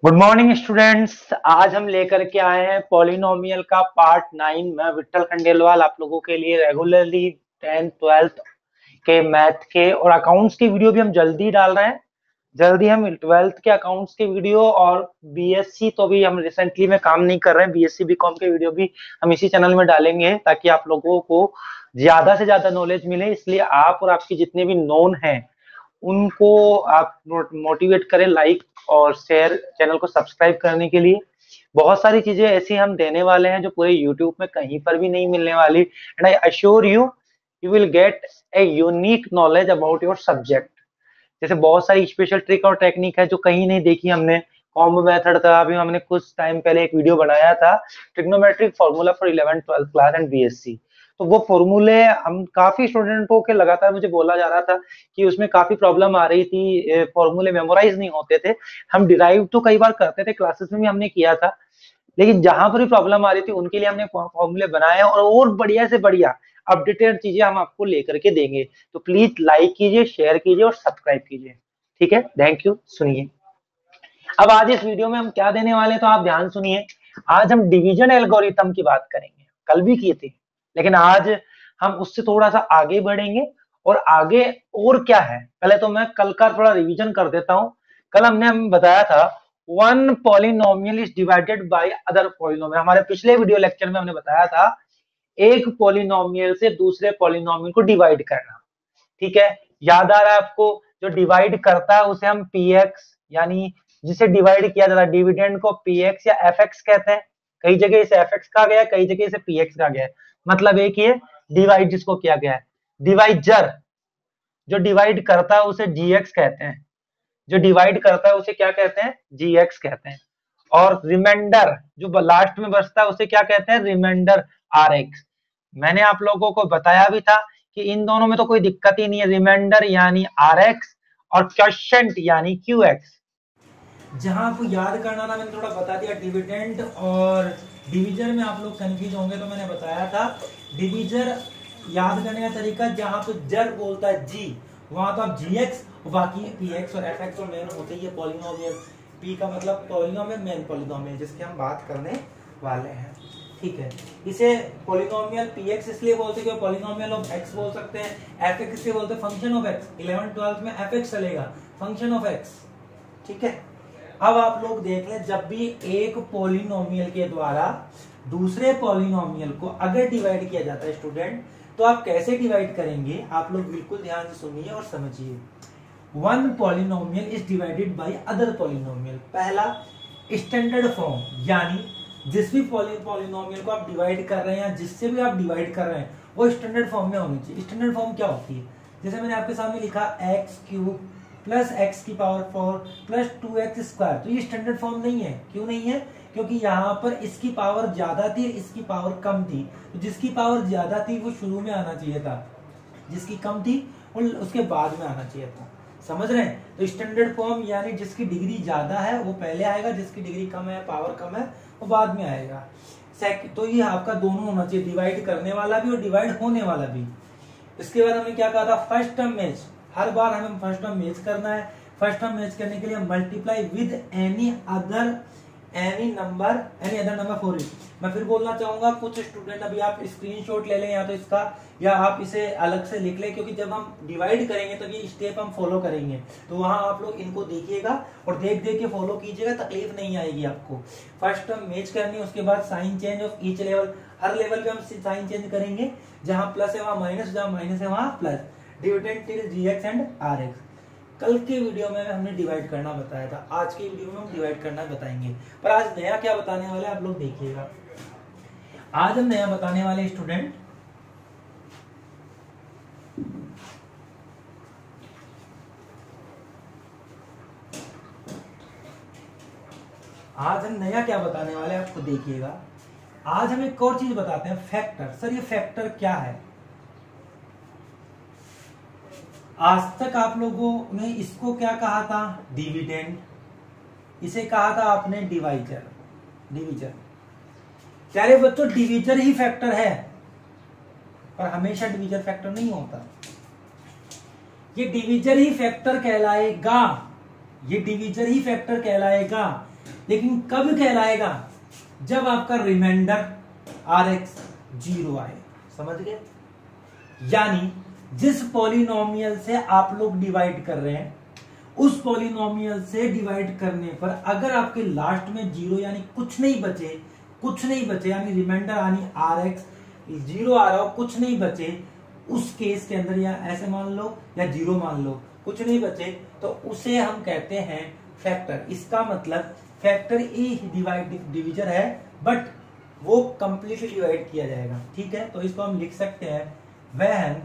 Good morning students. आज हम लेकर के आए हैं पॉलिनोमियल का पार्ट 9। मैं विट्ठल खंडेलवाल आप लोगों के लिए रेगुलरली 10th 12th के मैथ के और अकाउंट्स की वीडियो भी हम जल्दी डाल रहे हैं। जल्दी हम 12th के अकाउंट्स की वीडियो और बीएससी तो भी हम रिसेंटली में काम नहीं कर रहे हैं, बीएससी बीकॉम के वीडियो भी हम इसी चैनल में डालेंगे ताकि आप लोगों को ज्यादा से ज्यादा नॉलेज मिले। इसलिए आप और आपके जितने भी नोन हैं उनको आप मोटिवेट करें, लाइक और शेयर, चैनल को सब्सक्राइब करने के लिए। बहुत सारी चीजें ऐसी हम देने वाले हैं जो पूरे यूट्यूब में कहीं पर भी नहीं मिलने वाली। And I assure you you will get a unique knowledge about your subject. जैसे बहुत सारी स्पेशल ट्रिक और टेक्निक है जो कहीं नहीं देखी हमने। कॉम्बो मेथड था, अभी हमने कुछ टाइम पहले एक वीडियो बनाया था, trigonometric formula for 11th 12th class and BSc. तो वो फॉर्मूले हम काफी स्टूडेंटों के लगातार मुझे बोला जा रहा था कि उसमें काफी प्रॉब्लम आ रही थी, फॉर्मूले मेमोराइज नहीं होते थे। हम डिराइव तो कई बार करते थे, क्लासेस में भी हमने किया था, लेकिन जहां पर भी प्रॉब्लम आ रही थी उनके लिए हमने फॉर्मूले बनाए और बढ़िया से बढ़िया अपडेटेड चीजें हम आपको लेकर के देंगे। तो प्लीज लाइक कीजिए, शेयर कीजिए और सब्सक्राइब कीजिए। ठीक है, थैंक यू। सुनिए, अब आज इस वीडियो में हम क्या देने वाले हैं तो आप ध्यान सुनिए। आज हम डिवीजन एल्गोरिथम की बात करेंगे। कल भी किए थे, लेकिन आज हम उससे थोड़ा सा आगे बढ़ेंगे। और आगे और क्या है, पहले तो मैं कल का थोड़ा रिवीजन कर देता हूं। कल हम बताया था one polynomial is divided by other polynomial. हमारे पिछले वीडियो लेक्चर में हमने बताया था एक पॉलिनोमियल से दूसरे पॉलिनोमियल को डिवाइड करना। ठीक है, याद आ रहा है आपको? जो डिवाइड करता है उसे हम पी एक्स, यानी जिसे डिवाइड किया जाता है डिविडेंड को पी एक्स या एफ एक्स कहते हैं। कई जगह इसे एफ एक्स कहा गया है, कई जगह इसे पी एक्स कहा गया है। मतलब एक ही है, डिवाइड जिसको किया गया है। डिवाइजर जो डिवाइड करता है उसे जी एक्स कहते हैं। जो डिवाइड करता है उसे क्या कहते हैं? जी एक्स कहते हैं। और रिमाइंडर जो लास्ट में बचता है उसे क्या कहते हैं? Remainder R x. मैंने आप लोगों को बताया भी था कि इन दोनों में तो कोई दिक्कत ही नहीं है, रिमाइंडर यानी आर एक्स और क्वोशिएंट यानी क्यू एक्स। जहां आपको याद करना था मैंने थोड़ा बता दिया। डिविडेंड और डिविजन में आप लोग कंफ्यूज होंगे तो मैंने बताया था डिविजर याद करने का तरीका, जहां पे जर बोलता है जी वहां तो आप जी एक्स, बाकी पी एक्स और एफ एक्स और मेन होते ही पॉलिनोमियल। पी का मतलब पॉलिनोमियल, मेन पॉलिनोमियल जिसकी हम बात करने वाले हैं। ठीक है, इसे पॉलिनोमियल पी एक्स इसलिए बोलते हैं कि पॉलिनोमियल ऑफ एक्स बोल सकते हैं। एफ एक्स इसलिए बोलते हैं function of x. 11th 12th में एफ एक्स चलेगा, फंक्शन ऑफ एक्स। ठीक है, अब आप लोग देख लें, जब भी एक पॉलिनोमियल के द्वारा दूसरे पॉलिनोमियल को अगर डिवाइड किया जाता है स्टूडेंट, तो आप कैसे डिवाइड करेंगे? आप लोग बिल्कुल ध्यान से सुनिए और समझिए। One polynomial is divided by other polynomial. पहला स्टैंडर्ड फॉर्म, यानी जिस भी पॉलिनोमियल को आप डिवाइड कर रहे हैं या जिससे भी आप डिवाइड कर रहे हैं वो स्टैंडर्ड फॉर्म में होनी चाहिए। स्टैंडर्ड फॉर्म क्या होती है? जैसे मैंने आपके सामने लिखा एक्स क्यूब प्लस एक्स की पावर 4 प्लस 2x स्क्वायर। तो ये स्टैंडर्ड फॉर्म नहीं है। क्यों नहीं है? क्योंकि यहाँ पर इसकी पावर ज्यादा थी, इसकी पावर कम थी। तो जिसकी पावर ज्यादा थी वो शुरू में आना चाहिए था, जिसकी कम थी उसके बाद में आना चाहिए था। समझ रहे हैं? तो स्टैंडर्ड फॉर्म यानी जिसकी डिग्री ज्यादा है वो पहले आएगा, जिसकी डिग्री कम है, पावर कम है, वो बाद में आएगा। तो ये आपका दोनों होना चाहिए, डिवाइड करने वाला भी और डिवाइड होने वाला भी। इसके बाद हमने क्या कहा था? First term match. हर बार हमें फर्स्ट टर्म मैच करना है। फर्स्ट टर्म मैच करने के लिए multiply with any other number for it. मैं फिर बोलना चाहूंगा, कुछ स्टूडेंट अभी आप स्क्रीनशॉट ले लें या तो इसका, या आप इसे अलग से लिख लें, क्योंकि जब हम डिवाइड करेंगे तो ये स्टेप हम फॉलो करेंगे। तो वहां आप लोग इनको देखिएगा और देख देख के फॉलो कीजिएगा, तकलीफ नहीं आएगी आपको। फर्स्ट टर्म मैच करनी है, उसके बाद sign change of each level. हर लेवल पे हम साइन चेंज करेंगे, जहां प्लस है वहां माइनस, जहां माइनस है वहां plus. Dividend till G x and R x. कल के वीडियो में हमने डिवाइड करना बताया था, आज के वीडियो में हम डिवाइड करना बताएंगे। पर आज नया क्या बताने वाले आप लोग देखिएगा। आज हम नया बताने वाले स्टूडेंट, आज हम नया क्या बताने वाले आपको देखिएगा। आज हम एक और चीज बताते हैं, फैक्टर। सर ये फैक्टर क्या है? आज तक आप लोगों ने इसको क्या कहा था? डिविडेंड। इसे कहा था आपने डिवाइजर। डिवीजर। प्यारे बच्चों, डिवीजर ही फैक्टर है, पर हमेशा डिवीजर फैक्टर नहीं होता। ये डिवीजर ही फैक्टर कहलाएगा, ये डिवीजर ही फैक्टर कहलाएगा लेकिन कब कहलाएगा? जब आपका रिमाइंडर Rx 0 आए। समझ गए? यानी जिस पॉलिनोमियल से आप लोग डिवाइड कर रहे हैं, उस पॉलिनोमियल से डिवाइड करने पर अगर आपके लास्ट में 0 यानी कुछ नहीं बचे यानी रिमाइंडर यानी Rx 0 आ रहा हो, कुछ नहीं बचे, उस केस के अंदर या ऐसे मान लो या 0 मान लो, कुछ नहीं बचे, तो उसे हम कहते हैं फैक्टर। इसका मतलब फैक्टर डिविजर है, बट वो कंप्लीटली डिवाइड किया जाएगा। ठीक है, तो इसको हम लिख सकते हैं when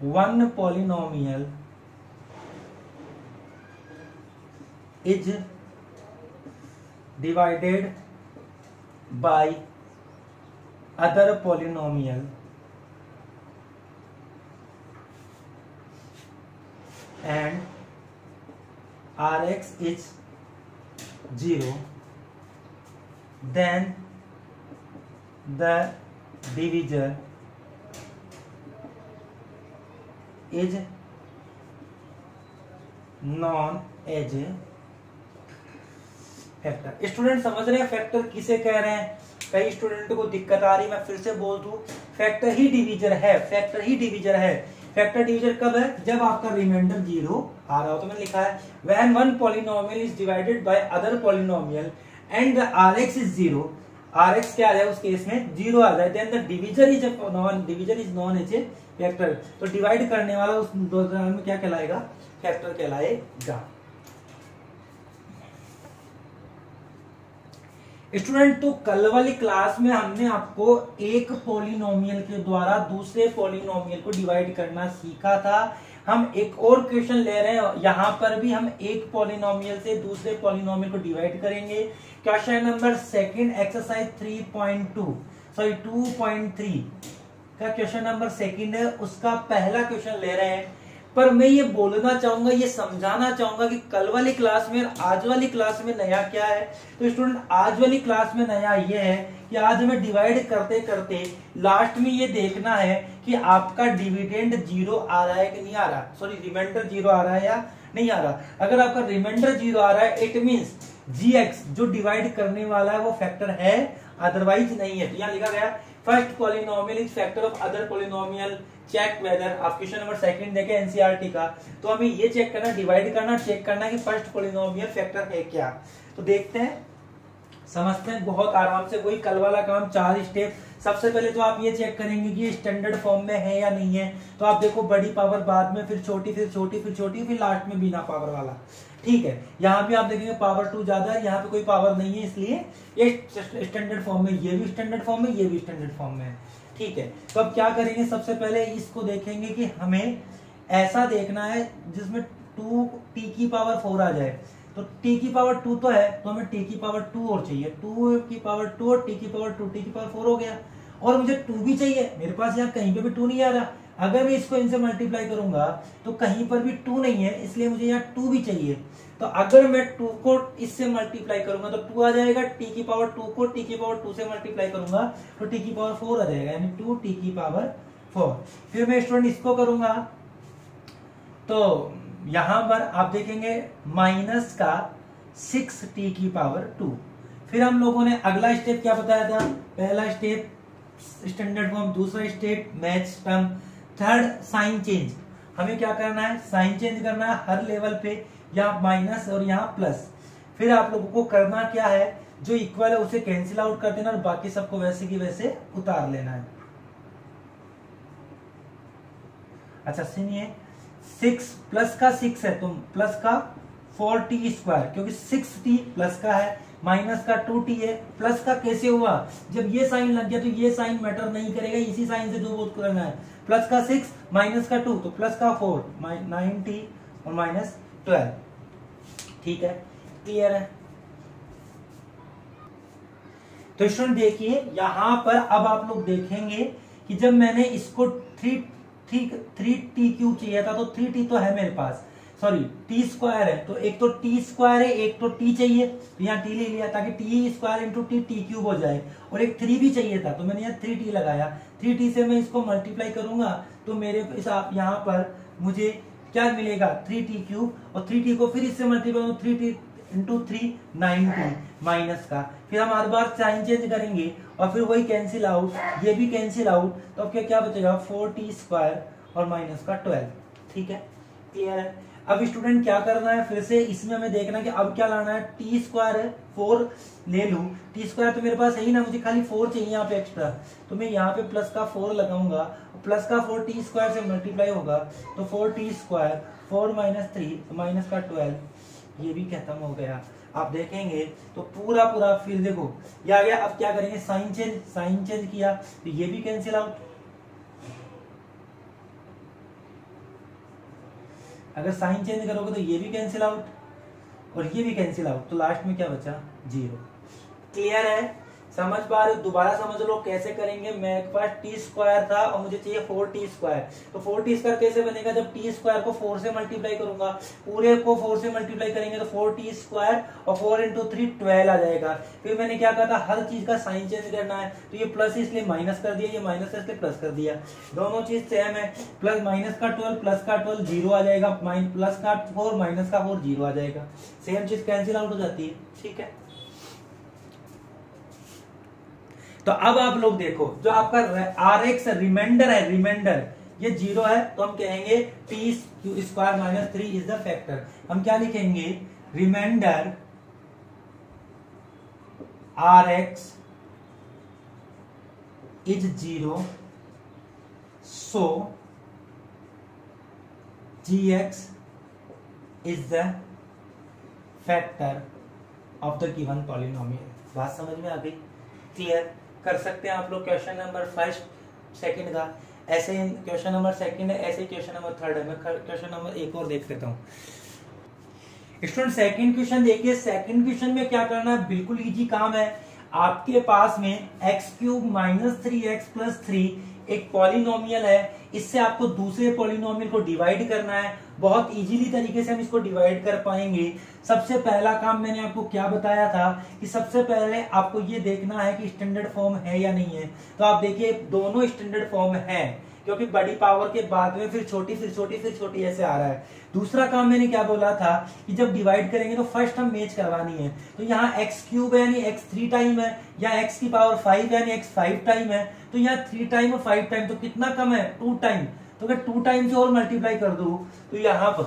one polynomial is divided by other polynomial and Rx is 0, then the divisor is known as factor. Student समझ रहे हैं फैक्टर किसे कह रहे हैं? कई स्टूडेंट को दिक्कत आ रही, मैं फिर से बोल दूं, फैक्टर ही डिवीजर है, फैक्टर ही डिवीजर है। फैक्टर डिवीजर कब है? जब आपका रिमाइंडर 0 आ रहा हो। तो मैंने लिखा है when one polynomial is divided by other polynomial and the Rx is 0, Rx क्या आ जाए उस केस में 0 आ जाए, then the divisor is known as a factor. तो डिवाइड करने वाला उस दौरान में क्या कहलाएगा? फैक्टर कहलाएगा। स्टूडेंट, तो कल वाली क्लास में हमने आपको एक पॉलिनोमियल के द्वारा दूसरे पॉलिनोमियल को डिवाइड करना सीखा था। हम एक और क्वेश्चन ले रहे हैं, यहां पर भी हम एक पॉलिनोमियल से दूसरे पॉलिनोमियल को डिवाइड करेंगे। क्वेश्चन नंबर 2 एक्सरसाइज 2.3 का क्वेश्चन नंबर 2 है, उसका पहला क्वेश्चन ले रहे हैं। पर मैं ये बोलना चाहूंगा, ये समझाना चाहूंगा कि कल वाली क्लास में और आज वाली क्लास में नया क्या है। तो स्टूडेंट, आज वाली क्लास में नया ये है कि आज हमें डिवाइड करते करते लास्ट में ये देखना है कि आपका डिविडेंड 0 आ रहा है कि नहीं आ रहा, सॉरी रिमाइंडर 0 आ रहा है या नहीं आ रहा। अगर आपका रिमाइंडर 0 आ रहा है, इट मीन्स gx जो डिवाइड करने वाला है वो फैक्टर है, अदरवाइज नहीं है। तो यहाँ लिखा गया first polynomial is factor of other polynomial, check whether. आप क्वेश्चन नंबर 2 देखे एनसीईआरटी का, तो हमें ये चेक करना, डिवाइड करना, चेक करना कि फर्स्ट पॉलिनोमियल फैक्टर है क्या। तो देखते हैं, समझते हैं बहुत आराम से। वही कल वाला काम, 4 स्टेप। सबसे पहले तो आप ये चेक करेंगे कि ये स्टैंडर्ड फॉर्म में है या नहीं है। तो आप देखो बड़ी पावर बाद में, फिर छोटी, फिर छोटी, फिर छोटी, फिर लास्ट में बिना पावर वाला। ठीक है, यहाँ पे आप देखेंगे पावर 2 ज्यादा है, यहाँ पे कोई पावर नहीं है, इसलिए ये स्टैंडर्ड फॉर्म में, ये भी स्टैंडर्ड फॉर्म में, ये भी स्टैंडर्ड फॉर्म में है। ठीक है, तो अब क्या करेंगे, सबसे पहले इसको देखेंगे कि हमें ऐसा देखना है जिसमें 2t की पावर 4 आ जाए। तो t की पावर 2 तो है, तो हमें t की पावर 2 और चाहिए। 2 की पावर 2 और t की पावर 2, t की पावर 4 हो गया। और मुझे 2 भी चाहिए, मेरे पास यहाँ कहीं पे भी 2 नहीं आ रहा। अगर मैं इसको इनसे मल्टीप्लाई करूंगा तो कहीं पर भी 2 नहीं है, इसलिए मुझे यहाँ 2 भी चाहिए। तो अगर मैं 2 को इससे मल्टीप्लाई करूंगा तो 2 आ जाएगा, t की पावर 2 को t की पावर 2 से मल्टीप्लाई करूंगा तो t की पावर 4 आ जाएगा, यानी 2t की पावर 4। फिर मैं स्टूडेंट इसको करूंगा तो यहां पर आप देखेंगे माइनस का 6t की पावर 2। फिर हम लोगों ने अगला स्टेप क्या बताया था? पहला स्टेप स्टैंडर्ड फॉर्म, दूसरा step match term, third sign change. हमें क्या करना है? साइन चेंज करना है हर लेवल पे, यहाँ माइनस और यहाँ प्लस। फिर आप लोगों को करना क्या है, जो इक्वल है उसे कैंसिल आउट कर देना और बाकी सबको वैसे की वैसे उतार लेना है। अच्छा सुनिए, 6 प्लस का 6 है तो प्लस का 4t स्क्वायर, क्योंकि 6t प्लस का है, माइनस का 2t है, प्लस का कैसे हुआ? जब ये साइन लग गया तो ये साइन मैटर नहीं करेगा, इसी साइन से जो बोध करना है। प्लस का 6 माइनस का 2 तो प्लस का 4, 9t और माइनस 12। ठीक है, क्लियर है? तो स्टूडेंट देखिए यहां पर अब आप लोग देखेंगे कि जब मैंने इसको 3t³ चाहिए था तो 3t तो है मेरे पास, सॉरी t स्क्वायर है, तो एक तो t स्क्वायर है, एक तो t चाहिए, तो यहाँ t ले लिया ताकि t स्क्वायर इंटू t³ हो जाए, और एक 3 भी चाहिए था तो मैंने यहाँ 3t लगाया। 3t से मैं इसको मल्टीप्लाई करूंगा तो मेरे यहाँ पर मुझे क्या मिलेगा? 3t³ और 3t को फिर इससे मल्टीप्लाई 3t इंटू 3 90 माइनस का, फिर हम हर बार साइन चेंज करेंगे और फिर वही कैंसिल आउट, ये भी कैंसिल आउट, तो अब क्या क्या बचेगा 4t² और माइनस का 12। ठीक है, क्लियर है। अब स्टूडेंट क्या करना है, फिर से इसमें हमें देखना है कि अब क्या लाना है, t² है 4 ले लूं, t² तो मेरे पास है ही ना, मुझे खाली 4 चाहिए यहाँ पे एक्स्ट्रा, तो मैं यहाँ पे प्लस का 4 लगाऊंगा, प्लस का 4 t² से मल्टीप्लाई होगा तो 4t² 4 माइनस 3 माइनस का 12, ये भी खत्म हो गया। आप देखेंगे तो पूरा पूरा फिर देखो ये आ गया। अब क्या करेंगे, साइन चेंज किया तो ये भी कैंसिल आउट, अगर साइन चेंज करोगे तो ये भी कैंसिल आउट और ये भी कैंसिल आउट, तो लास्ट में क्या बचा 0। क्लियर है, समझ पा रहे हो, दोबारा समझ लो कैसे करेंगे। मेरे पास t² था और मुझे चाहिए 4t², तो 4t² कैसे बनेगा, जब t² को 4 से मल्टीप्लाई करूंगा, पूरे को 4 से मल्टीप्लाई करेंगे तो 4t² और 4 इंटू 3 12 आ जाएगा। फिर मैंने क्या कहा था, हर चीज का साइन चेंज करना है, तो ये प्लस इसलिए माइनस कर दिया, ये माइनस है इसलिए प्लस कर दिया, दोनों चीज सेम है। प्लस माइनस का 12 प्लस का 12 0 आ जाएगा, प्लस का 4 माइनस का 4 0 आ जाएगा, सेम चीज कैंसिल आउट हो जाती है। ठीक है, तो अब आप लोग देखो, जो आपका Rx रिमाइंडर है, रिमाइंडर ये 0 है, तो हम कहेंगे t² minus 3 is the factor. हम क्या लिखेंगे, remainder Rx is 0, so Gx is the factor of the given polynomial. बात समझ में आ गई, क्लियर। कर सकते हैं आप लोग क्वेश्चन नंबर फर्स्ट सेकंड का, ऐसे क्वेश्चन नंबर सेकंड है, ऐसे क्वेश्चन नंबर थर्ड है। मैं क्वेश्चन नंबर एक और देख लेता हूँ। स्टूडेंट सेकंड क्वेश्चन देखिए, सेकंड क्वेश्चन में क्या करना है, बिल्कुल इजी काम है। आपके पास में x³ माइनस 3x प्लस 3 एक पॉलिनोमियल है, इससे आपको दूसरे पॉलिनोमियल को डिवाइड करना है। बहुत इजीली तरीके से हम इसको डिवाइड कर पाएंगे। सबसे पहला काम मैंने आपको क्या बताया था कि सबसे पहले आपको ये देखना है कि स्टैंडर्ड फॉर्म है या नहीं है। तो आप देखिए दोनों स्टैंडर्ड फॉर्म है, क्योंकि बड़ी पावर के बाद में फिर छोटी फिर छोटी फिर छोटी ऐसे आ रहा है। दूसरा काम मैंने क्या बोला था कि जब डिवाइड करेंगे तो फर्स्ट हम मैच करवानी है। तो यहाँ x³ है यानी x 3 टाइम है, या x की पावर 5 यानी x 5 टाइम है, तो यहाँ 3 टाइम और 5 टाइम, तो कितना कम है 2 टाइम। तो अगर 2 टाइम से और मल्टीप्लाई कर दो तो यहाँ पर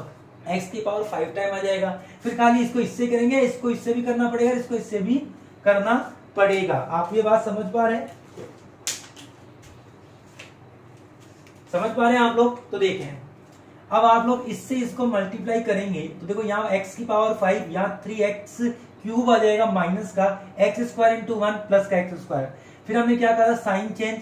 x की पावर 5 टाइम आ जाएगा। फिर खाली इसको इससे करेंगे, इसको इससे भी करना पड़ेगा, इसको इससे भी करना पड़ेगा। आप ये बात समझ पा रहे हैं, समझ पा रहे हैं आप लोग। तो देखें अब आप लोग इससे इसको मल्टीप्लाई करेंगे तो देखो यहाँ x की पावर 5, यहाँ 3x³ आ जाएगा माइनस का x² इंटू 1 प्लस का x²। फिर हमने क्या कहा, साइन चेंज।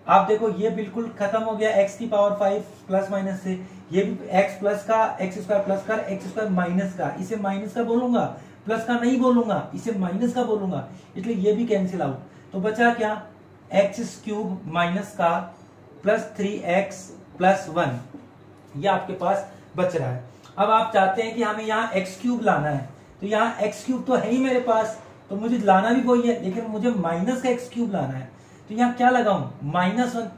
आप देखो ये बिल्कुल खत्म हो गया, x की पावर 5 प्लस माइनस से, ये भी x प्लस का x² प्लस का x² माइनस का, इसे माइनस का बोलूंगा, प्लस का नहीं बोलूंगा, इसे माइनस का बोलूंगा, इसलिए ये भी कैंसिल आउट। तो बचा क्या, x³ माइनस का प्लस 3x प्लस 1, ये आपके पास बच रहा है। अब आप चाहते हैं कि हमें यहाँ x³ लाना है, तो यहाँ x³ तो है ही मेरे पास, तो मुझे लाना भी वही है, लेकिन मुझे माइनस का x³ लाना है। तो यहाँ क्या लगाऊं, -1।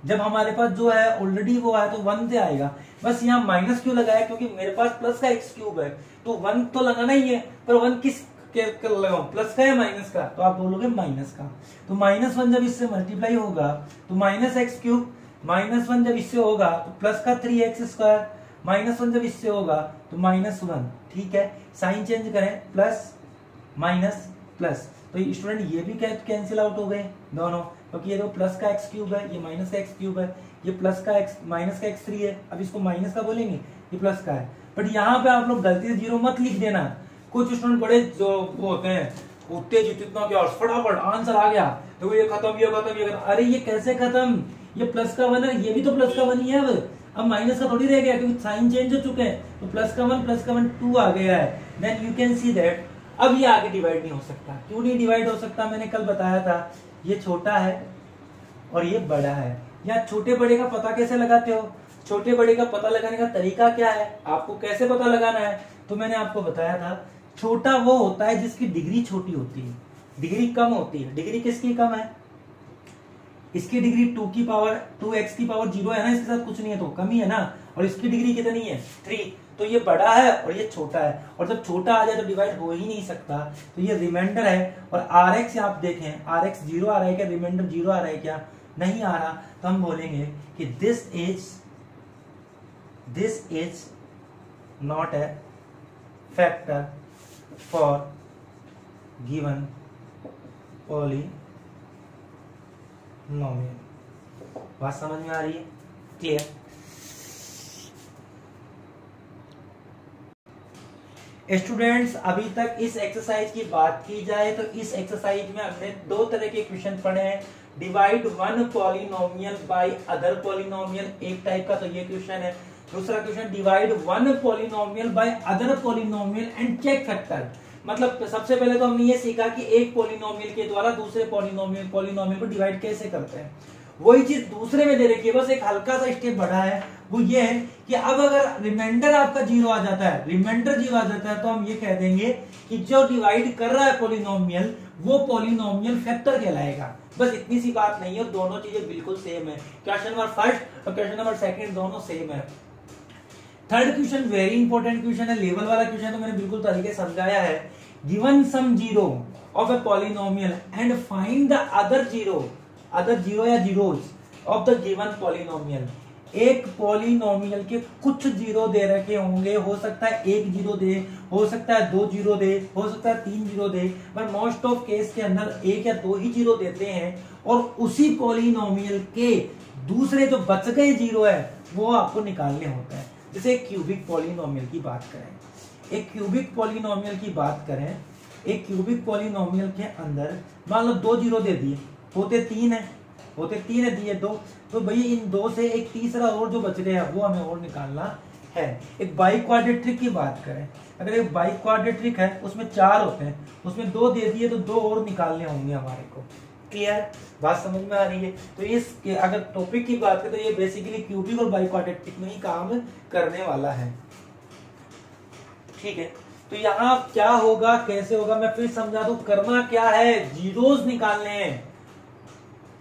जब हमारे पास जो है ऑलरेडी वो है तो 1 से आएगा, बस यहाँ माइनस क्यों लगाया, क्योंकि मेरे पास प्लस का x³ है, तो 1 तो लगाना ही है, पर 1 किस लगाऊं, प्लस का या माइनस का, तो आप बोलोगे माइनस का। तो -1 जब इससे मल्टीप्लाई होगा तो -x³, -1 जब इससे होगा तो प्लस का 3x², -1 जब इससे होगा तो -1। ठीक है, साइन चेंज करें, प्लस माइनस प्लस, तो स्टूडेंट ये भी कैंसिल आउट हो गए दोनों, क्योंकि ये तो प्लस का x³ है, ये माइनस का x³ है, ये प्लस का माइनस का x3 है। अब इसको माइनस का बोलेंगे, ये प्लस का है। बट यहाँ पे आप लोग गलती से 0 मत लिख देना। कुछ स्टूडेंट बड़े जो वो होते हैं उत्तेजित, इतना क्या फटाफट आंसर आ गया, तो ये खत्म ये खत्म ये खत्म। अरे ये कैसे खत्म, ये प्लस का 1 है, ये भी तो प्लस का 1 ही है। अब माइनस का थोड़ी रह गया, क्योंकि साइन चेंज हो चुके हैं, तो प्लस का 1 2 आ गया है। Then you can see that अब ये आगे डिवाइड नहीं हो सकता। क्यों नहीं डिवाइड हो सकता, मैंने कल बताया था, ये छोटा है और ये बड़ा है। या छोटे बड़े का पता कैसे लगाते हो, छोटे बड़े का पता लगाने का तरीका क्या है, आपको कैसे पता लगाना है, तो मैंने आपको बताया था, छोटा वो होता है जिसकी डिग्री छोटी होती है, डिग्री कम होती है। डिग्री किसकी कम है, इसकी डिग्री 2x की पावर 0 है ना, इसके साथ कुछ नहीं है तो कम ही है ना, और इसकी डिग्री कितनी है 3, तो ये बड़ा है और ये छोटा है, और जब छोटा आ जाए तो डिवाइड हो ही नहीं सकता, तो ये रिमाइंडर है। और आर एक्स आप देखें, आर एक्स 0 आ रहा है क्या, रिमाइंडर 0 आ रहा है क्या, नहीं आ रहा, तो हम बोलेंगे कि this is not a factor for given polynomial. बात समझ में आ रही है, क्लियर? स्टूडेंट्स, अभी तक इस एक्सरसाइज की बात की जाए तो इस एक्सरसाइज में हमने दो तरह के क्वेश्चन पढ़े हैं। Divide one polynomial by other polynomial, एक टाइप का तो ये क्वेश्चन है। दूसरा question divide one polynomial by other polynomial and check factor. मतलब सबसे पहले तो हमने ये सीखा कि एक पॉलिनोमियल के द्वारा दूसरे पॉलिनोमियल को डिवाइड कैसे करते हैं। वही चीज दूसरे में दे रखी है, बस एक हल्का सा स्टेप बढ़ा है। वो ये है कि अब अगर रिमाइंडर आपका 0 आ जाता है, रिमाइंडर 0 आ जाता है, तो हम ये कह देंगे कि जो डिवाइड कर रहा है पॉलिनोमियल वो पॉलिनोमियल फैक्टर कहलाएगा। बस इतनी सी बात नहीं है, दोनों चीजें बिल्कुल सेम है। क्वेश्चन नंबर फर्स्ट और क्वेश्चन नंबर सेकंड दोनों सेम है। Third question very important question है, लेवल वाला क्वेश्चन, तो मैंने बिल्कुल तरीके समझाया है। Given some zero of a polynomial and find the other zero या zeros of the given polynomial. एक पॉलिनोमियल के कुछ जीरो दे रखे होंगे, हो सकता है एक जीरो दे, हो सकता है 2 जीरो दे, हो सकता है 3 जीरो दे, पर मोस्ट ऑफ केस के अंदर 1 या 2 ही जीरो देते हैं। और उसी पॉलिनोमियल के दूसरे जो बच गए जीरो है वो आपको निकालने होते हैं। जैसे क्यूबिक पॉलिनोमियल की बात करें, एक क्यूबिक पॉलिनोमियल की बात करें, एक क्यूबिक पॉलिनोमियल के अंदर मान लो 2 जीरो दे दिए, होते 3 है, दिए 2, तो भैया इन 2 से एक तीसरा और जो बच गया वो हमें और निकालना है। एक बाई क्वाड्रेट्रिक की बात करें, अगर एक बाई क्वाड्रेट्रिक है उसमें 4 होते हैं, उसमें 2 दे दिए तो 2 और निकालने होंगे हमारे को। क्लियर? बात समझ में आ रही है? तो इस अगर टॉपिक की बात करें तो ये बेसिकली क्यूबिक और बाई क्वाड्रेट्रिक में ही काम करने वाला है। ठीक है, तो यहाँ क्या होगा, कैसे होगा, मैं फिर समझा दूं। करना क्या है, जीरोस निकालने हैं।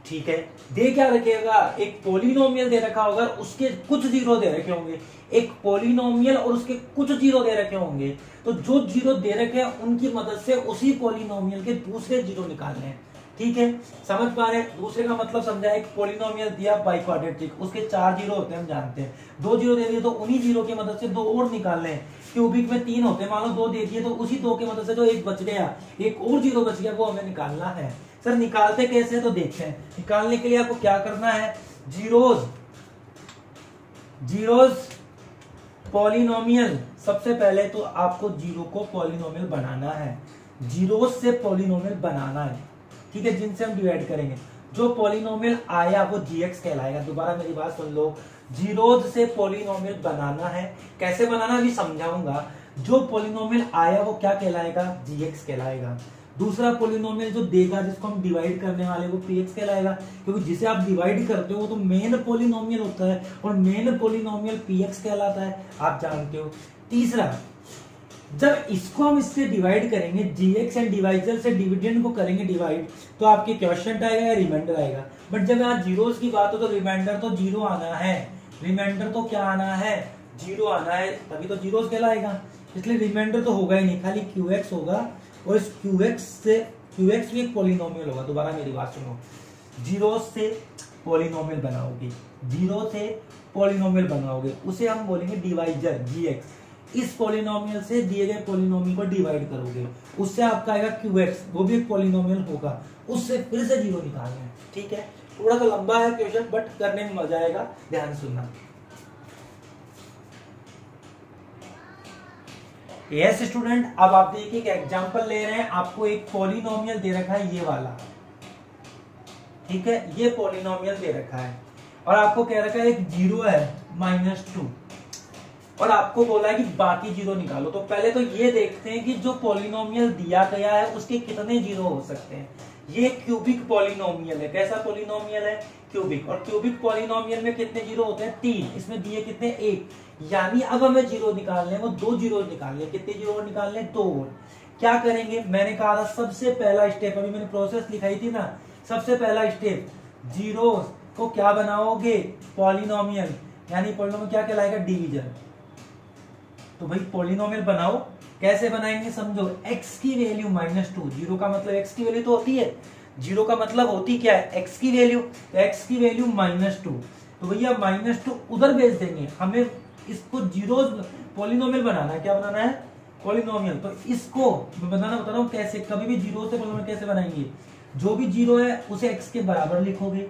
ठीक है, दे क्या रखेगा, एक पॉलिनोमियल दे रखा होगा, उसके कुछ जीरो दे रखे होंगे। एक पॉलिनोमियल और उसके कुछ जीरो दे रखे होंगे, तो जो जीरो दे रखे हैं उनकी मदद से उसी पॉलिनोमियल के दूसरे जीरो निकालने हैं। ठीक है, समझ पा रहे हैं? दूसरे का मतलब समझा, एक पॉलिनोमियल दिया बाई क्वाड्रेटिक, उसके 4 जीरो होते हैं, हम जानते हैं। 2 जीरो दे दिए तो उन्हीं जीरो की मदद से 2 और निकालने हैं। क्यूबिक में 3 होते हैं, मान लो 2 दे दिए तो उसी 2 की मदद से जो एक बच गया, एक और जीरो बच गया, वो हमें निकालना है। सर निकालते कैसे, तो देखते हैं। निकालने के लिए आपको क्या करना है, जीरोज पॉलिनोमियल। सबसे पहले तो आपको जीरो को पॉलिनोमियल बनाना है, जीरोज से पॉलिनोमियल बनाना है। ठीक है, जिनसे हम डिवाइड करेंगे। जो पॉलिनोमियल आया वो जीएक्स कहलाएगा। दोबारा मेरी बात सुन लो, जीरोज से पॉलिनोमियल बनाना है। कैसे बनाना अभी समझाऊंगा। जो पॉलिनोमियल आया वो क्या कहलाएगा, जीएक्स कहलाएगा। दूसरा पॉलिनोमियल जो देगा, जिसको हम डिवाइड करने वाले, वो पीएक्स कहलाएगा, क्योंकि जिसे आप डिवाइड करते हो वो तो मेन पॉलिनोमियल होता है, और मेन पॉलिनोमियल पीएक्स कहलाता है, आप जानते हो। तीसरा, जब इसको हम इससे डिवाइड करेंगे, जीएक्स एंड डिवाइजर से डिविडेंड को करेंगे डिवाइड, तो आपके क्वोशिएंट आएगा या रिमाइंडर आएगा। बट जब यहाँ जीरोस की बात हो तो रिमाइंडर तो जीरो आना है, रिमाइंडर तो क्या आना है, जीरो आना है, तभी तो जीरोस कहलाएगा। इसलिए रिमाइंडर तो होगा ही नहीं, खाली क्यूएक्स होगा। और इस क्यूएक्स भी एक पॉलिनोमियल होगा। दोबारा मेरी बात सुनो, जीरो से पॉलिनोमियल बनाओगे, जीरो से पॉलिनोमियल बनाओगे, उसे हम बोलेंगे डिवाइजर, जीएक्स। इस पॉलिनोमियल से दिए गए पॉलिनोमियल को डिवाइड करोगे, उससे आपका आएगा क्यूएक्स, वो भी एक पॉलिनोमियल होगा, उससे फिर से जीरो निकालना है। ठीक है, थोड़ा सा लंबा है क्वेश्चन, बट करने में मजा आएगा, ध्यान सुनना। यस स्टूडेंट, अब आप देखिए एक एग्जांपल ले रहे हैं। आपको एक पॉलिनोमियल दे रखा है, ये वाला। ठीक है, ये पॉलिनोमियल दे रखा है और आपको कह रखा है एक जीरो है -2, और आपको बोला है कि बाकी जीरो निकालो। तो पहले तो ये देखते हैं कि जो पॉलिनोमियल दिया गया है उसके कितने जीरो हो सकते हैं। ये क्यूबिक पॉलिनोमियल है। कैसा पॉलिनोमियल है, क्यूबिक। और क्यूबिक पॉलिनोमियल में कितने जीरो होते हैं, 3। इसमें दिए कितने, 1। यानी अब हमें जीरो निकालने, वो 2 जीरो निकालने। कितने जीरो और निकालने, 2 और। क्या करेंगे, मैंने कहा था सबसे पहला स्टेप, अभी मैंने प्रोसेस लिखाई थी ना, सबसे पहला स्टेप, जीरो को क्या बनाओगे, पॉलिनोमियल। यानी पॉलिनोमियल क्या कहलाएगा, डिवीजर। तो भाई पॉलिनोमियल बनाओ। कैसे बनाएंगे समझो, x की वैल्यू -2, जीरो का मतलब x की वैल्यू तो होती है, जीरो का मतलब होती क्या है, x की वैल्यू, तो x की वैल्यू -2, तो भैया -2 उधर भेज देंगे। हमें इसको जीरो पॉलिनोमियल बनाना है, क्या बनाना है, पॉलिनोमियल। तो इसको मैं बताना बता रहा हूँ कैसे, कभी भी जीरो से पॉलिनोमियल कैसे बनाएंगे, जो भी जीरो है उसे x के बराबर लिखोगे,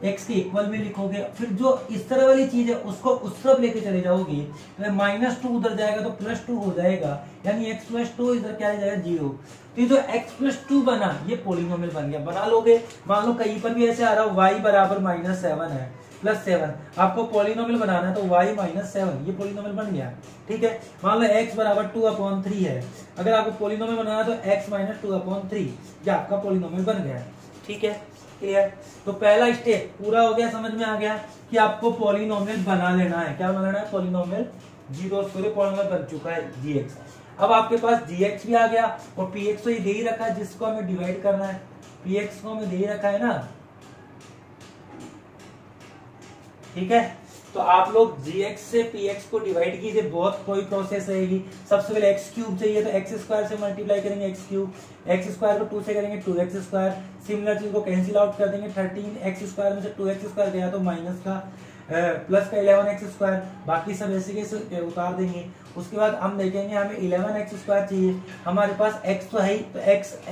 x के इक्वल में लिखोगे, फिर जो इस तरह वाली चीज है उसको उस तरफ लेके चले जाओगे, तो -2 उधर जाएगा तो +2 हो जाएगा, यानी x + 2 इधर क्या आ जाएगा, 0। तो ये जो x + 2 बना ये पॉलिनोमियल बन गया। बना लोगे, मान लो कहीं पर भी ऐसे आ रहा है y बराबर -7 है, +7, आपको पॉलिनोमियल बनाना है तो y -7, ये पॉलिनोमियल बन गया। ठीक है, मान लो x बराबर 2/3 है, अगर आपको पॉलिनोमियल बनाना है तो x - 2/3, ये आपका पॉलिनोमियल बन गया। ठीक है, क्लियर। तो पहला स्टेप पूरा हो गया, समझ में आ गया कि आपको पॉलिनोमियल बना लेना है। क्या बनाना है, पॉलिनोमियल, जीरो स्क्वायर पॉलिनोमियल बन चुका है gx। अब आपके पास gx भी आ गया और px तो ये दे ही रखा है जिसको हमें डिवाइड करना है, px को हमें दे ही रखा है ना। ठीक है, तो आप लोग gx से px को डिवाइड कीजिए, बहुत कोई प्रोसेस रहेगी। सबसे पहले x³ चाहिए तो x² से मल्टीप्लाई करेंगे x³, x² को 2 से करेंगे 2x², सिमिलर चीज को कैंसिल आउट कर देंगे, 13x² में से 2x² गया तो माइनस का प्लस का 11x², बाकी सब ऐसे के उतार देंगे। उसके बाद हम देखेंगे हमें 11x² चाहिए, हमारे पास x तो है ही, तो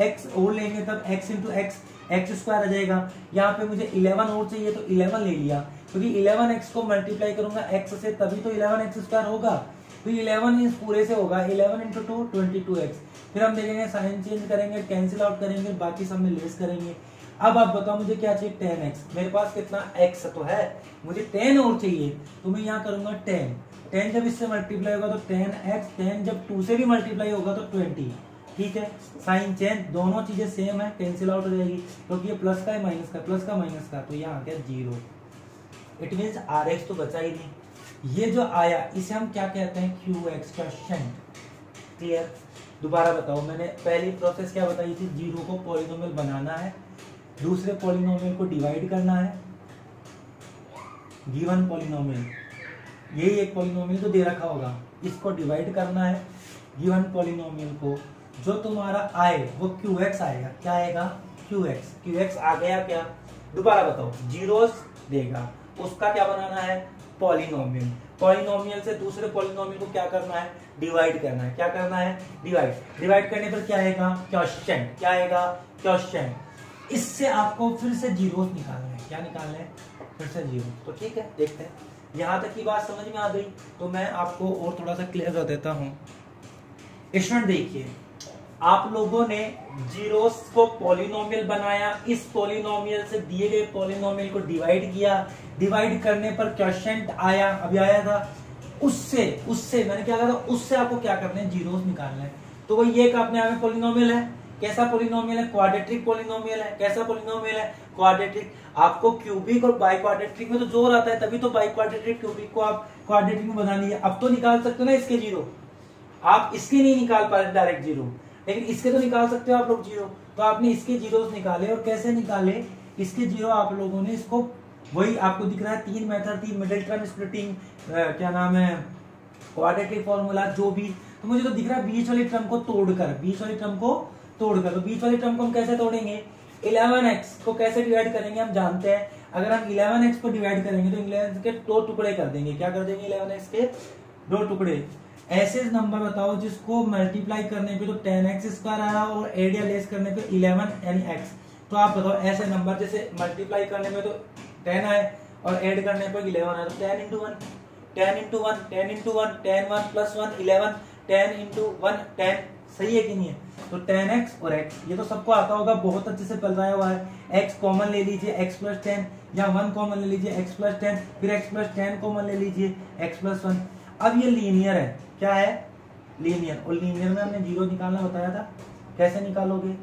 x और लेंगे तब x इंटू x² आ जाएगा। यहाँ पे मुझे 11 और चाहिए तो 11 ले लिया, क्योंकि 11x को मल्टीप्लाई करूंगा x से तभी तो 11x² होगा, तो 11 इस पूरे से होगा, 11 इंटू 2 22x। फिर हम देखेंगे साइन चेंज करेंगे, कैंसिल आउट करेंगे, बाकी सब में लेस करेंगे। अब आप बताओ मुझे क्या चाहिए, 10x, मेरे पास कितना x तो है, मुझे 10 और चाहिए, तो मैं यहाँ करूंगा 10 जब इससे मल्टीप्लाई होगा तो 10x, 10 जब 2 से भी मल्टीप्लाई होगा तो 20। ठीक है, साइन चेंज, दोनों चीजें सेम है, कैंसिल आउट हो जाएगी, क्योंकि ये प्लस का है माइनस का, प्लस का माइनस का, तो यहाँ आ गया 0। इट मीन्स RX तो बचा ही नहीं। ये जो आया इसे हम क्या कहते हैं, QX क्वोशिएंट। क्लियर, दोबारा बताओ, मैंने पहली प्रोसेस क्या बताई थी, जीरो को पॉलिनोमियल बनाना है, दूसरे पॉलिनोमियल को डिवाइड करना है, गिवन पॉलिनोमियल, यही एक पॉलिनोमियल तो दे रखा होगा, इसको डिवाइड करना है, गिवन पॉलिनोमियल को, जो तुम्हारा आए वो QX आएगा। क्या आएगा, QX आ गया क्या, दोबारा बताओ, जीरोस देगा, उसका क्या बनाना है, पॉलिनोमियल, पॉलिनोमियल से दूसरे पॉलिनोमियल को क्या करना है, डिवाइड करना है। क्या करना है, डिवाइड करने पर क्या आएगा, क्वोशिएंट, क्या आएगा, क्वोशिएंट। इससे आपको फिर से जीरोस निकालना है, क्या निकालना है, फिर से जीरो। तो ठीक है, देखते हैं, यहां तक की बात समझ में आ गई, तो मैं आपको और थोड़ा सा क्लियर कर देता हूं। स्टूडेंट देखिए, आप लोगों ने जीरोस को पॉलिनोमियल बनाया, इस पॉलिनोमियल से दिए गए पॉलिनोमियल को डिवाइड किया, डिवाइड करने पर क्वोशिएंट आया, अभी आया था, उससे मैंने क्या कहा था, उससे आपको क्या करना है, जीरोस निकालना है। तो वो ये एक अपने आप में पॉलिनोमियल है, कैसा पॉलिनोमियल है, क्वाड्रेटिक पॉलिनोमियल है। कैसा पॉलिनोमियल है, क्वाड्रेटिक। आपको क्यूबिक और बाई क्वाड्रेटिक में तो जोर आता है, तभी तो बाई क्वाड्रेटिक क्यूबिक को आप क्वाड्रेटिक में बना लिया। अब तो निकाल सकते हो ना इसके जीरो, आप इसके नहीं निकाल पा रहे डायरेक्ट जीरो, लेकिन इसके तो निकाल सकते हो आप लोग जीरो। तो आपने इसके जीरो निकाले, और कैसे निकाले इसके जीरो, आप लोगों ने इसको, वही आपको दिख रहा है 3 मेथड थी, मिडिल टर्म स्प्लिटिंग, क्या नाम है, क्वाड्रेटिक फॉर्मूला, जो भी। तो मुझे तो दिख रहा है बीच वाली टर्म को तोड़कर, तो बीच वाली टर्म को हम कैसे तोड़ेंगे, 11x को कैसे डिवाइड करेंगे हम जानते हैं। अगर हम 11x को डिवाइड करेंगे तो 11x के 2 टुकड़े कर देंगे। क्या कर देंगे, 11x के 2 टुकड़े। ऐसे नंबर बताओ जिसको मल्टीप्लाई करने पे तो 10x² आया और एड या लेस करने पे 11 यानी x। तो आप बताओ ऐसे नंबर, जैसे मल्टीप्लाई करने में तो 10 आए और ऐड करने पर 11 आए, तो 10 into 1 10 into 1 10 into 1 10 1 plus 1 11 10 into 1 10। सही है कि नहीं है। तो 10x और x ये तो सबको आता होगा, बहुत अच्छे से पलटाया हुआ है। x कॉमन ले लीजिए x प्लस 10, या 1 कॉमन ले लीजिए x प्लस 10, फिर x प्लस 10 कॉमन ले लीजिए x प्लस 1। अब ये लीनियर है, क्या है, लीनियर। और लीनियर में हमने जीरो निकालना बताया था, कैसे निकालोगे,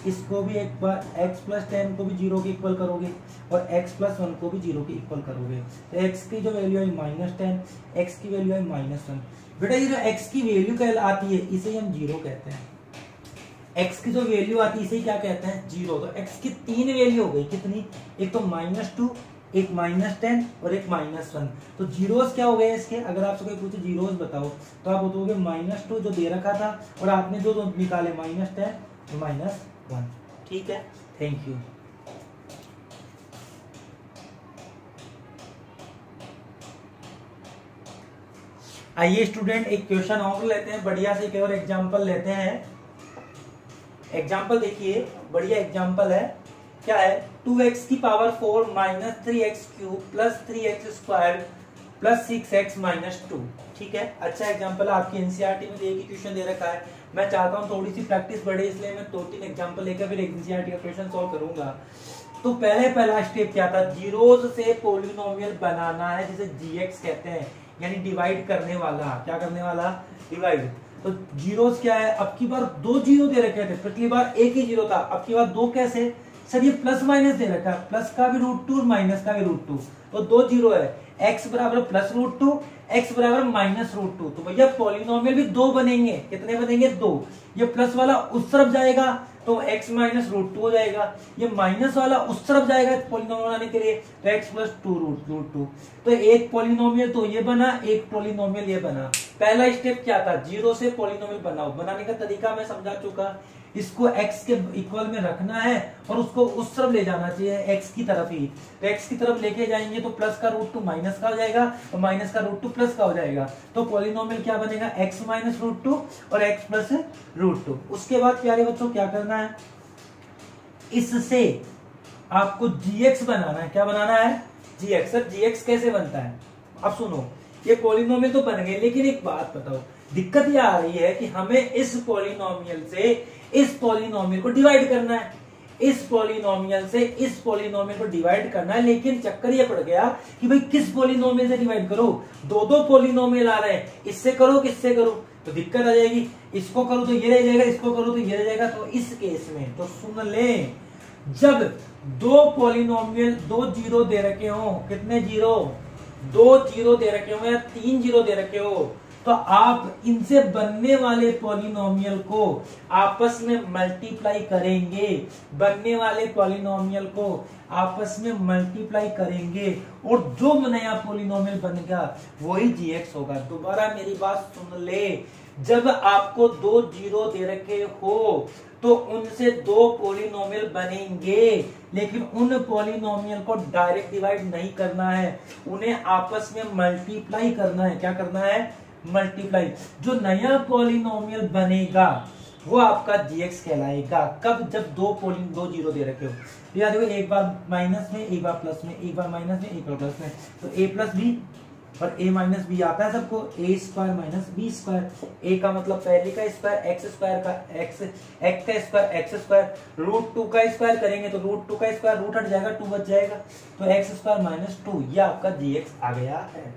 इसको भी एक बार x प्लस 10 को भी जीरो के इक्वल करोगे और x प्लस 1 को भी जीरो के इक्वल करोगे। तो x की जो वैल्यू है -10, x की वैल्यू है -1। बेटा ये जो x की वैल्यू कहलाती है इसे हम जीरो कहते हैं। x की जो वैल्यू आती है इसे क्या कहते हैं, जीरो। तो x की 3 वैल्यू हो गई, कितनी, एक तो -2, एक -10 और एक -1। तो जीरोस क्या हो गए इसके, अगर आपसे कोई पूछे जीरोस बताओ तो आप बताओगे -2 जो दे रखा था और आपने जो निकाले -10 और -1। ठीक है, थैंक यू। आइए स्टूडेंट एक क्वेश्चन और लेते हैं, बढ़िया से एक और एग्जांपल लेते हैं। एग्जांपल देखिए, बढ़िया एग्जांपल है। क्या है, 2x की power 4 minus 3x cube plus 3x square plus 6x minus 2। ठीक है, अच्छा एग्जांपल है। आपकी एनसीईआरटी में एक ही क्वेश्चन दे रखा है। मैं चाहता हूँ थोड़ी सी प्रैक्टिस बढ़े, इसलिए मैं 2-3 एग्जांपल लेकर फिर एनसीईआरटी का क्वेश्चन सॉल्व करूंगा। तो पहला स्टेप क्या था, जीरोस से पॉलिनोमियल बनाना है जिसे जीएक्स कहते हैं, यानी डिवाइड करने वाला। क्या करने वाला, डिवाइड। तो जीरोस क्या है, अब की बार 2 जीरो दे रखे थे, पिछली बार एक ही जीरो था, अब की बार 2 कैसे सर, ये प्लस माइनस दे रखा है, प्लस का भी √2 और माइनस का भी √2, तो 2 जीरो है। x बराबर प्लस √2, x बराबर माइनस √2, तो भैया पॉलिनोमियल भी 2 बनेंगे। कितने बनेंगे, 2। ये प्लस वाला उस तरफ जाएगा तो x माइनस √2 हो जाएगा, ये माइनस वाला उस तरफ जाएगा पॉलिनोमियल बनाने के लिए तो x प्लस 2 √2। तो एक पॉलिनोमियल तो ये बना, एक पॉलिनोमियल ये बना। पहला स्टेप क्या था, जीरो से पॉलिनोमियल बनाओ। बनाने का तरीका मैं समझा चुका, इसको x के इक्वल में रखना है और उसको उस तरफ ले जाना चाहिए, x की तरफ ही। तो x की तरफ लेके जाएंगे तो प्लस का √2 माइनस का हो जाएगा और माइनस का √2 प्लस का हो जाएगा। तो पॉलिनोमियल क्या बनेगा, x माइनस √2 और x प्लस √2। उसके बाद प्यारे बच्चों क्या करना है, इससे आपको gx बनाना है। क्या बनाना है, gx। सर gx कैसे बनता है, अब सुनो, ये पॉलिनोमियल तो बन गए, लेकिन एक बात बताओ, दिक्कत ये आ रही है कि हमें इस पॉलिनोमियल से इस पॉलिनोमियल को डिवाइड करना है, इस पॉलिनोमियल से इस पॉलिनोमियल को डिवाइड करना है। लेकिन चक्कर ये पड़ गया कि भाई किस पॉलिनोमियल से डिवाइड करो, दो पॉलिनोमियल आ रहे हैं, इससे करो किससे करो, तो दिक्कत आ जाएगी। इसको करो तो ये रह जाएगा, इसको करो तो ये रह जाएगा। तो इस केस में तो सुन ले, जब 2 पॉलिनोमियल 2 जीरो दे रखे हो, कितने जीरो, 2 जीरो दे रखे हो या 3 जीरो दे रखे हो, तो आप इनसे बनने वाले पॉलिनोमियल को आपस में मल्टीप्लाई करेंगे, बनने वाले पॉलिनोमियल को आपस में मल्टीप्लाई करेंगे और जो नया पॉलिनोमियल बनेगा वही जीएक्स होगा। दोबारा मेरी बात सुन ले, जब आपको 2 जीरो दे रखे हो तो उनसे 2 पॉलिनोमियल बनेंगे, लेकिन उन पॉलिनोमियल को डायरेक्ट डिवाइड नहीं करना है, उन्हें आपस में मल्टीप्लाई करना है। क्या करना है, मल्टीप्लाई। जो नया पॉलिनोमियल बनेगा वो आपका जीएक्स कहलाएगा। कब, जब 2 जीरो दे रखे हो। याद देखो, एक बार माइनस में, एक बार प्लस में, एक बार माइनस में, एक बार प्लस में, तो a प्लस बी और a माइनस बी आता है सबको, a square minus B square. a का मतलब पहले का स्क्वायर, एक्स स्क्वायर का एक्स का स्क्वायर, एक्स स्क्वायर, √2 का स्क्वायर करेंगे तो √2 का स्क्वायर रूट हट जाएगा, 2 बच जाएगा, तो एक्स स्क्वायर माइनस 2, ये आपका जीएक्स आ गया है।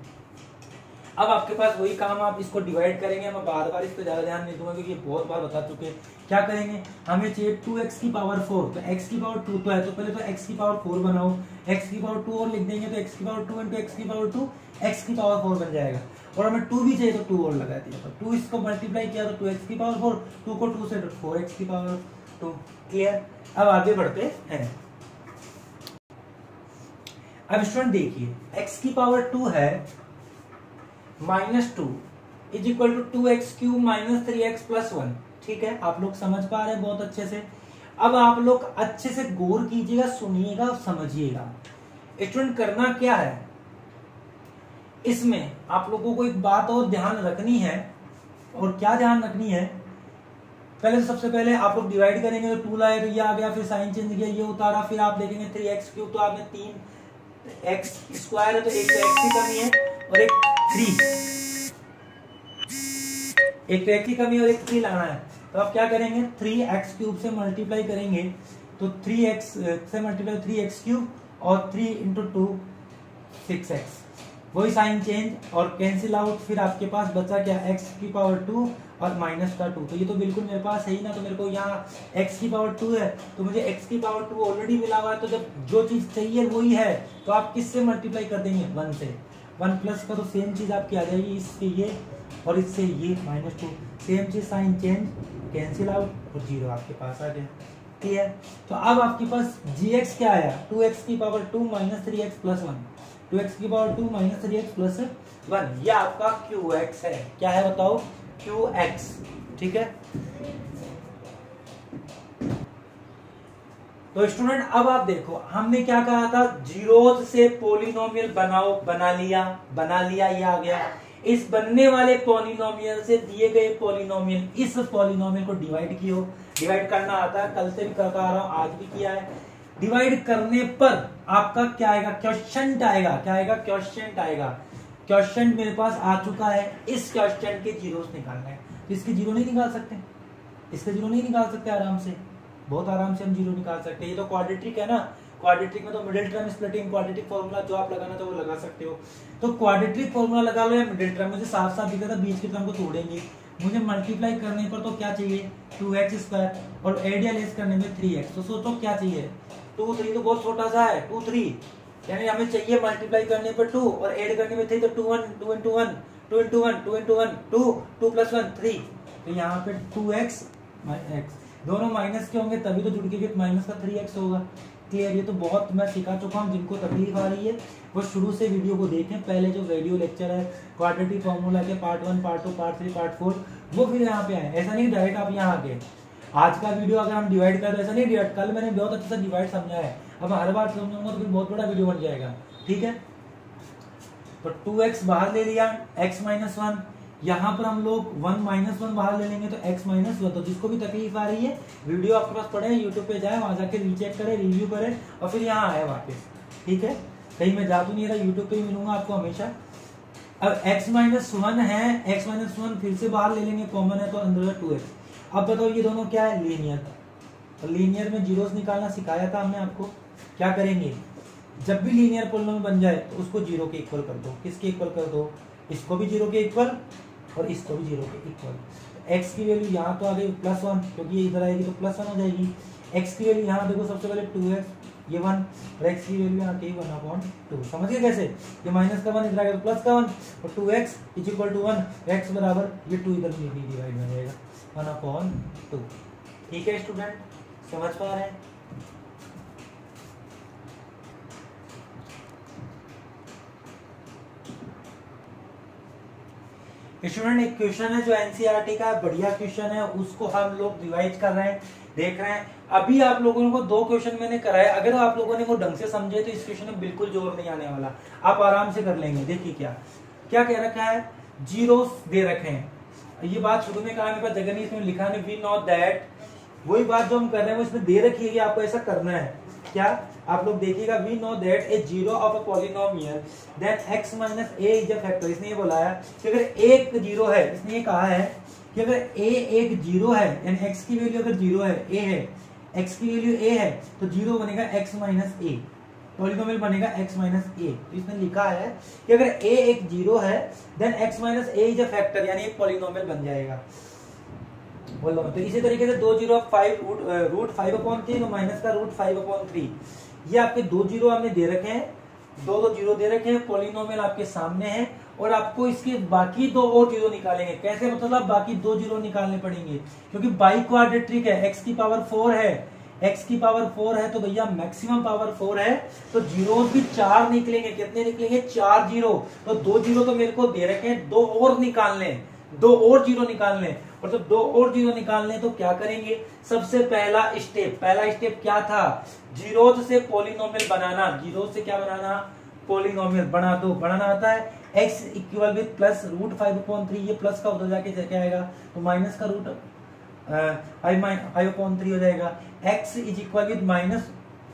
अब आपके पास वही काम, आप इसको डिवाइड करेंगे। मैं बार बार इस पर ज्यादा ध्यान नहीं दूंगा क्योंकि ये बहुत बार बता चुके हैं। क्या करेंगे, हमें चाहिए 2x की पावर 4, तो x की पावर 2 तो है, तो पहले तो x की पावर 4 बनाओ, x की पावर 2 और लिख देंगे तो x की पावर 2 इंटू x की पावर 2, x की पावर 4 बन जाएगा। और हमें 2 भी चाहिए तो 2 और लगा दिया, तो 2 इसको मल्टीप्लाई किया तो 2x की पावर 4, 2 को 2 से 4x की पावर 2। क्लियर। अब आगे बढ़ते हैं। अब स्टूडेंट देखिए, x की पावर 2 है -2 is equal to 2x cube minus 3x plus 1। ठीक है, आप लोग समझ पा रहे हैं बहुत अच्छे से। अब आप लोग अच्छे से गौर कीजिएगा, सुनिएगा और समझिएगा। स्टूडेंट करना क्या है, इसमें आप लोगों को एक बात और ध्यान रखनी है। और क्या ध्यान रखनी है, पहले तो सबसे पहले आप लोग डिवाइड करेंगे तो 2 लाए तो ये आ गया, फिर साइन चेंज किया, ये उतारा, फिर आप देखेंगे 3x क्यूब, तो आपने 3x स्क्वायर है तो एक तो x की कमी है और एक 3, एक तो x की कमी और एक 3 लाना है। तो आप क्या करेंगे, 3x क्यूब से मल्टीप्लाई करेंगे तो 3x से मल्टीप्लाई 3x क्यूब और 3 इंटू 2 6x, वही साइन चेंज और कैंसिल आउट। फिर आपके पास बचा क्या, x की पावर 2 और माइनस का 2। तो ये तो बिल्कुल मेरे पास है ही ना, तो मेरे को यहाँ x की पावर 2 है तो मुझे x की पावर 2 ऑलरेडी मिला हुआ है। तो जब जो चीज चाहिए वही है तो आप किससे मल्टीप्लाई कर देंगे, 1 से। 1 प्लस का तो सेम चीज आपकी आ जाएगी, इससे ये और इससे ये -2, सेम चीज, साइन चेंज, कैंसिल आउट और 0 आपके पास आ गया। ठीक है। तो अब आपके पास gx क्या आया, 2x की power 2 minus 3x plus 1, 2x की पावर 2 माइनस 3x प्लस 1, ये आपका qx है। क्या है बताओ, qx, ठीक है। तो स्टूडेंट अब आप देखो, हमने क्या कहा था, जीरोज से पॉलिनोमियल बनाओ, बना लिया, ये आ गया। इस बनने वाले पॉलिनोमियल से दिए गए पॉलिनोमियल, इस पॉलिनोमियल को डिवाइड कियो, डिवाइड करना आता है, कल से भी करता आ रहा हूं, आज भी किया है। डिवाइड करने पर आपका क्या आएगा, क्वोशिएंट आएगा। क्या आएगा, क्वोशिएंट आएगा। क्वोशिएंट मेरे पास आ चुका है, इस क्वोशिएंट के जीरोस निकालना है। तो इसके जीरो नहीं निकाल सकते, इसके जीरो नहीं निकाल सकते, आराम से, बहुत आराम से हम जीरो निकाल सकते हैं। ये तो क्वाड्रेटिक है ना, क्वाड्रेटिक में तो middle term splitting, quadratic formula जो आप लगाना चाहो वो लगा सकते हो। तो क्वाड्रेटिक फॉर्मूला लगा लो या मिडिल टर्म, मुझे साफ साफ दिखा था बीच के टर्म को तोड़ेंगे। मुझे मल्टीप्लाई करने पर तो क्या चाहिए, 2x स्क्वायर, और एड या लेस करने में 3x। तो सोचो क्या चाहिए, 2 3 तो बहुत छोटा सा है, 2 3, यानी हमें चाहिए मल्टीप्लाई करने पर 2 और ऐड करने में 3, तो 2 1 2 into 1 2 into 1 2 into 1 2 2 plus 1 3। तो यहाँ पे 2x x दोनों माइनस के होंगे तभी तो जुड़ के माइनस का 3x होगा। क्लियर, ये तो बहुत मैं सिखा चुका हूँ। जिनको तकलीफ आ रही है वो शुरू से वीडियो को देखें, पहले जो वीडियो लेक्चर है क्वाड्रेटिक फॉर्मूला के पार्ट 1 पार्ट 2 पार्ट 3 पार्ट 4 वो फिर यहाँ पे आए। ऐसा नहीं डायरेक्ट आप यहाँ आके आज का वीडियो अगर हम डिवाइड कर, ऐसा नहीं डिवाइड, कल मैंने बहुत अच्छे से डिवाइड समझा है, अब हर बार समझाऊंगा तो फिर बहुत बड़ा वीडियो बन जाएगा, ठीक है। तो 2x बाहर ले लिया, x माइनस 1, यहाँ पर हम लोग 1 माइनस 1 बाहर ले लेंगे तो x माइनस 1। तो जिसको भी तकलीफ आ रही है वीडियो आपके पास पड़े, यूट्यूब पे जाए, वहां जाके रीचेक करे, रिव्यू करे और फिर यहाँ आए वापस, ठीक है। कहीं मैं जा तो नहीं रहा, यूट्यूब पे ही मिलूंगा आपको हमेशा। अब x माइनस 1 है, x माइनस 1 फिर से बाहर ले लेंगे, कॉमन है तो अंदर 2x। अब बताओ ये दोनों क्या है, लीनियर। तो लीनियर में जीरोस निकालना सिखाया था हमने आपको। क्या करेंगे, जब भी लीनियर पॉलिनोमियल बन जाए तो उसको जीरो के इक्वल कर दो। किसके इक्वल कर दो, इसको भी जीरो के इक्वल और इसको भी जीरो के इक्वल। x की वैल्यू यहाँ तो आ गई +1, क्योंकि ये इधर आएगी तो +1 हो जाएगी। x की वैल्यू यहाँ देखो सबसे पहले 2x, ये 1, और x की वैल्यू यहाँ की 1/2। समझ गए कैसे, ये माइनस का 1 इधर आएगा तो प्लस का 1, और 2x = 1, x बराबर ये 2 इधर में भी डिवाइड हो जाएगा 1/2। ठीक है स्टूडेंट, समझ पा रहे हैं। स्टूडेंट एक क्वेश्चन है जो एनसीईआरटी का बढ़िया क्वेश्चन है, उसको हम लोग रिवाइज कर रहे हैं, देख रहे हैं। अभी आप लोगों को 2 क्वेश्चन मैंने कराए, अगर आप लोगों ने वो ढंग से समझे तो इस क्वेश्चन में बिल्कुल जोर नहीं आने वाला, आप आराम से कर लेंगे। देखिए क्या क्या कह रखा है, जीरोस दे रखे हैं। ये बात शुरू में कहा, मेरे पास जगह नहीं, इसमें लिखा नहीं, वी नो दैट, वही बात जो हम कर रहे हैं वो इसमें दे रखी है कि आपको ऐसा करना है। क्या आप लोग देखिएगा, we know that a zero of a polynomial that x minus a is a factor. इसने ये बोला है कि अगर एक जीरो है, इसने ये कहा है कि अगर a एक जीरो है, यानी x की वैल्यू अगर जीरो है, a है, x की वैल्यू a है, तो जीरो बनेगा x माइनस a, पॉलिनोमियल बनेगा x माइनस a। तो इसने लिखा है कि अगर a एक जीरो है then x minus a is a factor, यानी एक पॉलिनोमियल बन जाएगा। बोलो तो इसी तरीके से 2 जीरो 5 रूट 5/3 तो माइनस का रूट 5/3, ये आपके 2 जीरो हमने दे रखे हैं, 2 जीरो दे रखे हैं, पॉलिनोमियल आपके सामने है, और आपको इसके बाकी 2 और जीरो निकालेंगे। कैसे, मतलब बाकी 2 जीरो निकालने पड़ेंगे, क्योंकि बाई क्वाड्रेटिक है, x की पावर 4 है, x की पावर 4 है तो भैया मैक्सिमम पावर 4 है, तो जीरो भी 4 निकलेंगे। कितने निकलेंगे, 4 जीरो। तो 2 जीरो तो मेरे को दे रखे हैं, 2 और निकालने, 2 और जीरो निकालने, और जब 2 और जीरो निकालने तो क्या करेंगे, सबसे पहला स्टेप क्या था, जीरोज से पॉलिनोमियल बनाना। जीरोज से क्या बनाना, पॉलिनोमियल बना दो, बनाना आता है। x equal with plus root 5/3, ये प्लस का उधर जाके क्या आएगा, तो माइनस का रूट 5/3 हो जाएगा। x is equal with minus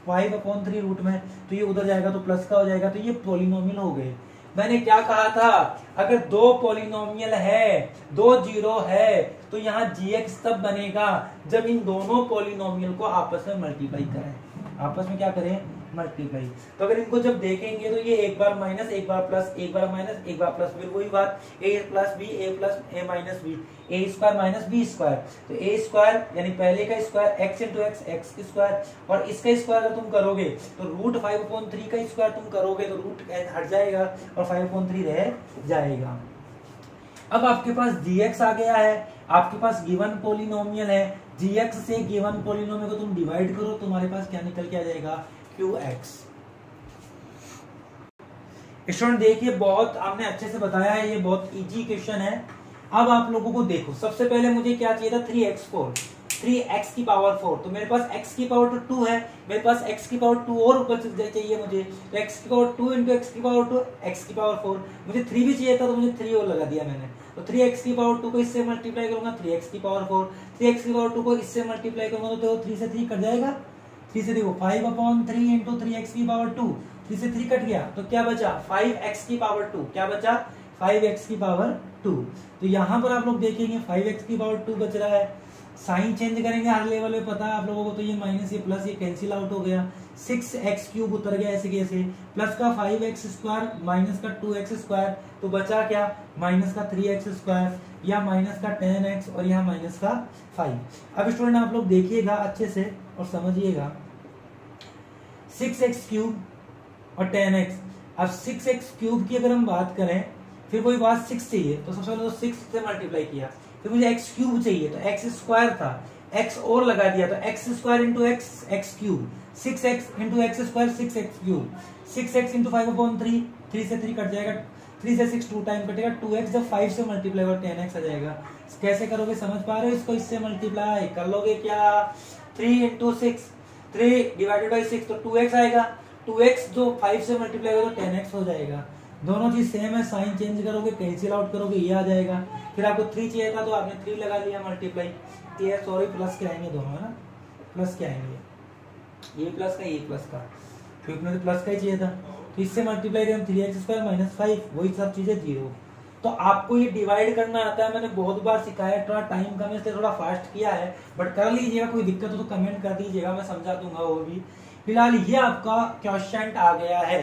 5/3 root में, तो ये उधर जाएगा तो प्लस का हो जाएगा। तो ये पॉलिनोमियल हो गए। मैंने क्या कहा था, अगर 2 पॉलिनोमियल है, 2 जीरो है, तो यहाँ gx तब बनेगा जब इन दोनों पॉलिनोमियल को आपस में मल्टीप्लाई करें। आपस में क्या करें, मल्टीप्लाई। तो अगर इनको जब देखेंगे तो ये एक बार माइनस, एक बार प्लस, एक बार माइनस, एक बार प्लस, फिर वही बात, a plus b, a plus a minus b, a square minus b square. तो a स्क्वायर यानी पहले का square x into x, x square, और इसका स्क्वायर अगर तुम करोगे तो रूट 5/3 का स्क्वायर तुम करोगे तो रूट हट जाएगा और 5/3 रह जाएगा। अब आपके पास dx आ गया है, आपके पास गिवन पोलिनोमियल है, gx से गिवन पोलिनोमियल को तुम डिवाइड करो, तुम्हारे पास क्या निकल के आ जाएगा, qx। स्टूडेंट देखिए बहुत हमने अच्छे से बताया है, ये बहुत इजी क्वेश्चन है। अब आप लोगों को देखो, सबसे पहले मुझे क्या चाहिए था, 3x4, 3x की पावर 4, तो मेरे पास x की पावर 2 है, मेरे पास x की पावर 2 और ऊपर से चाहिए मुझे, तो x की पावर 2 इंटू x की पावर 2, x की पावर 4, मुझे 3 भी चाहिए था तो मुझे 3 और लगा दिया मैंने, तो 3x की पावर 2 को इससे मल्टीप्लाई करूंगा, 3x की पावर 4, 3x की पावर 2 को इससे मल्टीप्लाई करूंगा तो 3 से 3 कट जाएगा, 3 से देखो 5/3 इंटू 3x की पावर 2, 3 से 3 कट गया, तो क्या बचा, 5x की पावर 2, क्या बचा, 5x की पावर 2। तो यहाँ पर आप लोग देखेंगे 5x की पावर 2 बच रहा है, साइन चेंज करेंगे हर लेवल में पता है आप लोगों को, तो ये माइनस ये प्लस ये कैंसिल आउट हो गया, 6x³ उतर गया ऐसे कैसे, प्लस का 5x² माइनस का 2x², तो बचा क्या, माइनस का 3x², या माइनस का 10x और यहाँ माइनस का 5। अब स्टूडेंट आप लोग देखिएगा अच्छे से और समझिएगा, 6x³ और 10x, अब 6x³ की अगर हम बात करें, फिर वही बात 6 चाहिए, तो सबसे पहले तो 6 से मल्टीप्लाई किया, फिर मुझे x³ चाहिए, तो x² था, x और लगा दिया, तो x² into x³ 6x into x² 6x³, 6x into 5/3, 3 से 3 कट जाएगा, 3 से 6 2 टाइम कटेगा, 2x जब 5 से मल्टीप्लाई होगा 10x आ जाएगा। कैसे करोगे समझ पा रहे हो, इसको इससे मल्टीप्लाई कर लोगे क्या, 3 इंटू 6, 3 डिवाइडेड बाई 6, तो 2x आएगा, 2x जो 5 से मल्टीप्लाई होगा तो 10x हो जाएगा। दोनों चीज सेम है, साइन चेंज करोगे, कैंसिल आउट करोगे, ये आ जाएगा। फिर आपको 3 चाहिए था तो आपने 3 लगा लिया मल्टीप्लाई, ये सॉरी प्लस के आएंगे दोनों, है ना, प्लस के आएंगे, ये प्लस का ये प्लस का, क्योंकि मुझे प्लस का ही चाहिए था, तो इससे मल्टीप्लाई करें 3x² माइनस 5, वही सब चीजें 0। तो आपको ये डिवाइड करना आता है, मैंने बहुत बार सिखाया, थोड़ा टाइम कम है इसलिए थोड़ा फास्ट किया है, बट कर लीजिएगा, कोई दिक्कत हो तो कमेंट कर दीजिएगा, मैं समझा दूंगा वो भी। फिलहाल ये आपका क्वेश्चन आ गया है।